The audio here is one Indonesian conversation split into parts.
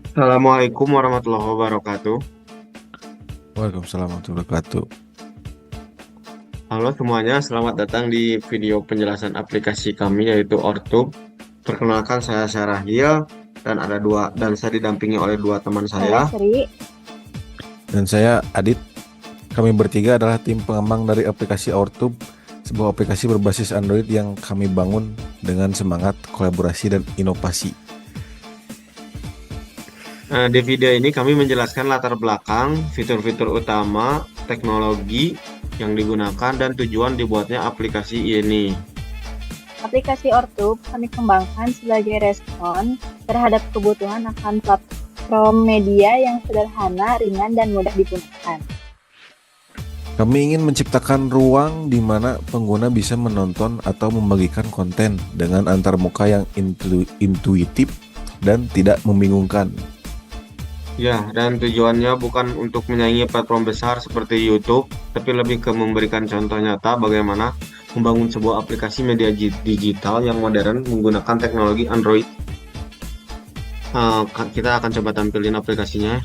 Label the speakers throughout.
Speaker 1: Assalamualaikum warahmatullahi wabarakatuh.
Speaker 2: Waalaikumsalam warahmatullahi wabarakatuh.
Speaker 1: Halo semuanya, selamat datang di video penjelasan aplikasi kami yaitu Ortub. Perkenalkan saya Syarahil dan saya didampingi oleh dua teman
Speaker 3: Saya
Speaker 1: saya.
Speaker 3: Sri.
Speaker 2: Dan saya Adit. Kami bertiga adalah tim pengembang dari aplikasi OurTube, sebuah aplikasi berbasis Android yang kami bangun dengan semangat kolaborasi dan inovasi.
Speaker 1: Di video ini kami menjelaskan latar belakang, fitur-fitur utama, teknologi yang digunakan dan tujuan dibuatnya aplikasi ini.
Speaker 3: Aplikasi Ortub kami kembangkan sebagai respon terhadap kebutuhan akan platform media yang sederhana, ringan, dan mudah digunakan.
Speaker 2: Kami ingin menciptakan ruang di mana pengguna bisa menonton atau membagikan konten dengan antarmuka yang intuitif dan tidak membingungkan.
Speaker 1: Ya, dan tujuannya bukan untuk menyaingi platform besar seperti YouTube, tapi lebih ke memberikan contoh nyata bagaimana membangun sebuah aplikasi media digital yang modern menggunakan teknologi Android. Kita akan coba tampilin aplikasinya.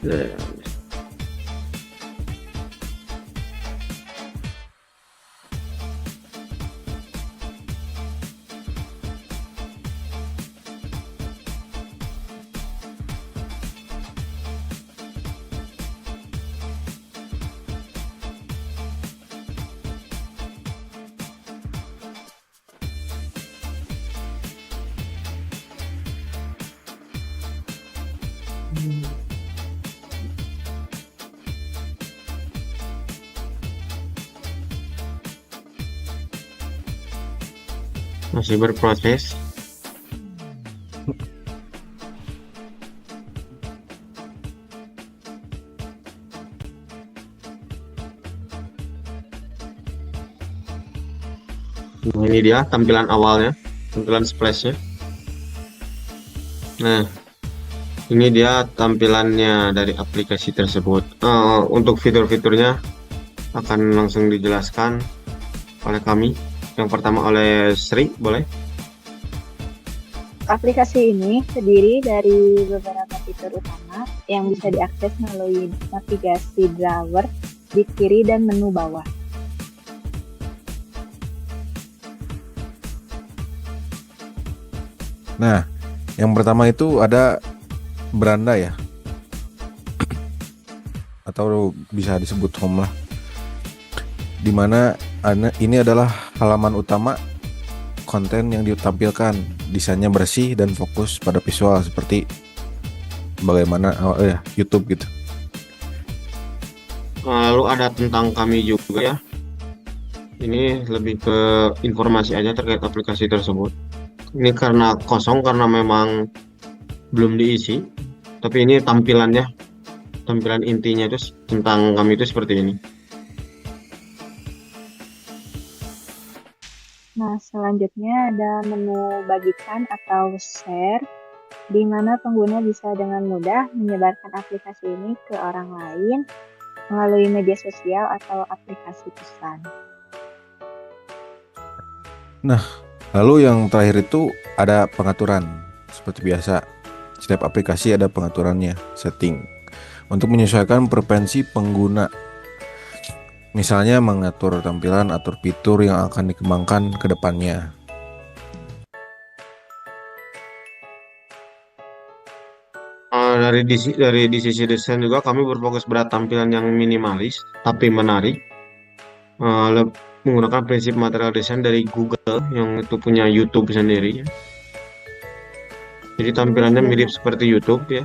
Speaker 1: Ya, masih berproses. Nah, ini dia tampilan awalnya, tampilan splashnya. Nah, ini dia tampilannya dari aplikasi tersebut. Untuk fitur-fiturnya akan langsung dijelaskan oleh kami. Yang pertama oleh Sri, boleh?
Speaker 3: Aplikasi ini terdiri dari beberapa fitur utama yang bisa diakses melalui navigasi browser di kiri dan menu bawah.
Speaker 2: Nah, yang pertama itu ada beranda ya, atau bisa disebut home lah, dimana ini adalah halaman utama. Konten yang ditampilkan desainnya bersih dan fokus pada visual seperti bagaimana YouTube gitu.
Speaker 1: Lalu ada tentang kami juga ya. Ini lebih ke informasi aja terkait aplikasi tersebut. Ini karena kosong karena memang belum diisi. Tapi ini tampilan intinya itu tentang kami itu seperti ini.
Speaker 3: Nah, selanjutnya ada menu bagikan atau share, di mana pengguna bisa dengan mudah menyebarkan aplikasi ini ke orang lain melalui media sosial atau aplikasi pesan.
Speaker 2: Nah, lalu yang terakhir itu ada pengaturan. Seperti biasa, setiap aplikasi ada pengaturannya, setting untuk menyesuaikan preferensi pengguna. Misalnya mengatur tampilan, atur fitur yang akan dikembangkan ke depannya.
Speaker 1: Dari sisi desain juga kami berfokus pada tampilan yang minimalis tapi menarik. Menggunakan prinsip material desain dari Google yang itu punya YouTube sendiri ya. Jadi tampilannya mirip seperti YouTube ya.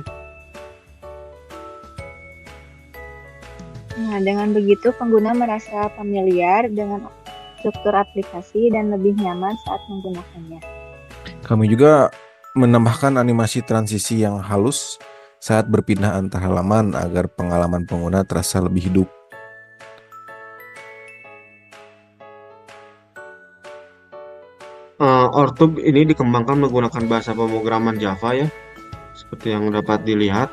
Speaker 3: Nah, dengan begitu pengguna merasa familiar dengan struktur aplikasi dan lebih nyaman saat menggunakannya.
Speaker 2: Kami juga menambahkan animasi transisi yang halus saat berpindah antar halaman agar pengalaman pengguna terasa lebih hidup.
Speaker 1: Ortub ini dikembangkan menggunakan bahasa pemrograman Java ya. Seperti yang dapat dilihat.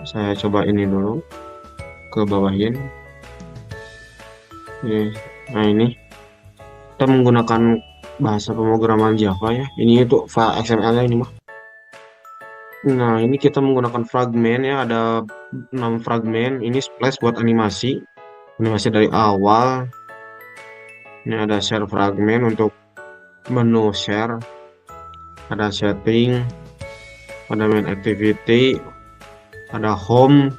Speaker 1: Saya coba ini dulu ke bawahin. Nah ini kita menggunakan bahasa pemrograman Java ya. Ini itu file XML-nya ini mah. Nah, ini kita menggunakan fragmen ya, ada 6 fragmen. Ini splash buat animasi. Animasi dari awal. Ini ada share fragmen untuk menu share. Ada setting. Ada main activity. Ada home.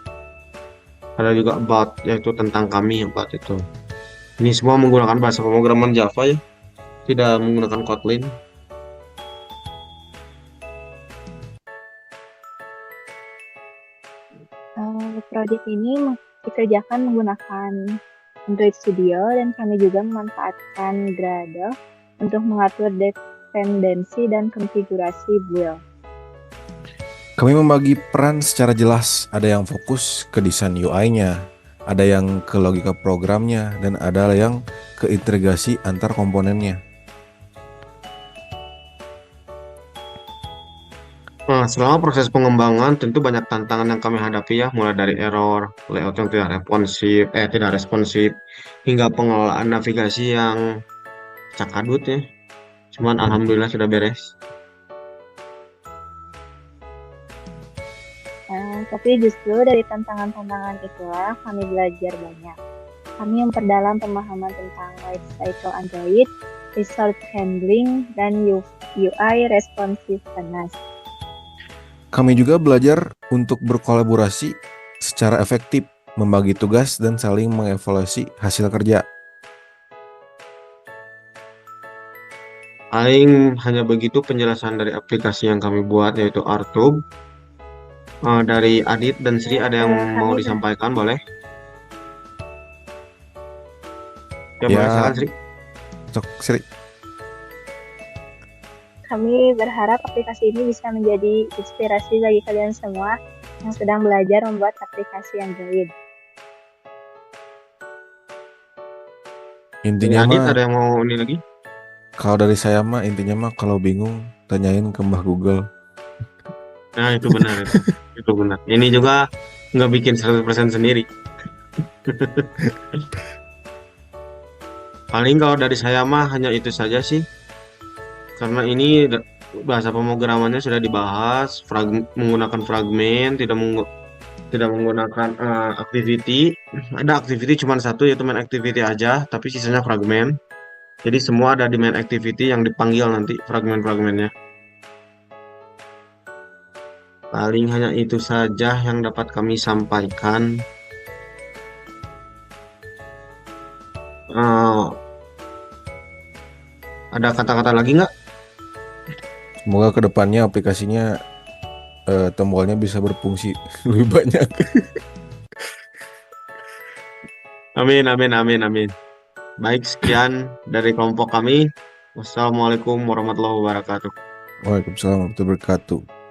Speaker 1: Ada juga about, yaitu tentang kami about itu. Ini semua menggunakan bahasa pemrograman Java ya. Tidak menggunakan Kotlin.
Speaker 3: Project ini dikerjakan menggunakan Android Studio dan kami juga memanfaatkan Gradle untuk mengatur dependensi dan konfigurasi build.
Speaker 2: Kami membagi peran secara jelas, ada yang fokus ke desain UI-nya, ada yang ke logika programnya, dan ada yang ke integrasi antar komponennya.
Speaker 1: Nah, selama proses pengembangan tentu banyak tantangan yang kami hadapi ya, mulai dari error, layout yang tidak responsif, hingga pengelolaan navigasi yang cakadut ya. Cuman alhamdulillah sudah beres.
Speaker 3: Tapi justru dari tantangan-tantangan itulah kami belajar banyak. Kami memperdalam pemahaman tentang life cycle Android, resource handling, dan UI responsiveness.
Speaker 2: Kami juga belajar untuk berkolaborasi secara efektif, membagi tugas, dan saling mengevaluasi hasil kerja.
Speaker 1: Paling hanya begitu penjelasan dari aplikasi yang kami buat, yaitu Artub. Dari Adit dan Sri ada yang mau
Speaker 3: Kami
Speaker 1: disampaikan, boleh? Ya,
Speaker 2: Ya.
Speaker 1: boleh, silakan Sri.
Speaker 2: Sok, Sri.
Speaker 3: Kami berharap aplikasi ini bisa menjadi inspirasi bagi kalian semua yang sedang belajar membuat aplikasi Android.
Speaker 1: Dari
Speaker 2: Intinya
Speaker 1: Adit
Speaker 2: mah,
Speaker 1: ada yang mau ini lagi?
Speaker 2: kalau dari saya mah intinya mah kalau bingung tanyain ke Mbah Google.
Speaker 1: Nah, itu benar itu. Itu benar. Ini juga nggak bikin 100% sendiri. Paling kalau dari saya mah hanya itu saja sih. Karena ini bahasa pemrogramannya sudah dibahas, menggunakan fragmen, tidak menggunakan activity. Ada activity cuma satu, yaitu main activity aja, tapi sisanya fragmen. Jadi semua ada di main activity yang dipanggil nanti fragmen-fragmennya. Paling hanya itu saja yang dapat kami sampaikan. Eh, ada kata-kata lagi nggak?
Speaker 2: Semoga kedepannya aplikasinya tombolnya bisa berfungsi lebih banyak.
Speaker 1: Amin, amin, amin, amin. Baik, sekian dari kelompok kami. Wassalamualaikum warahmatullahi wabarakatuh.
Speaker 2: Waalaikumsalam warahmatullahi wabarakatuh.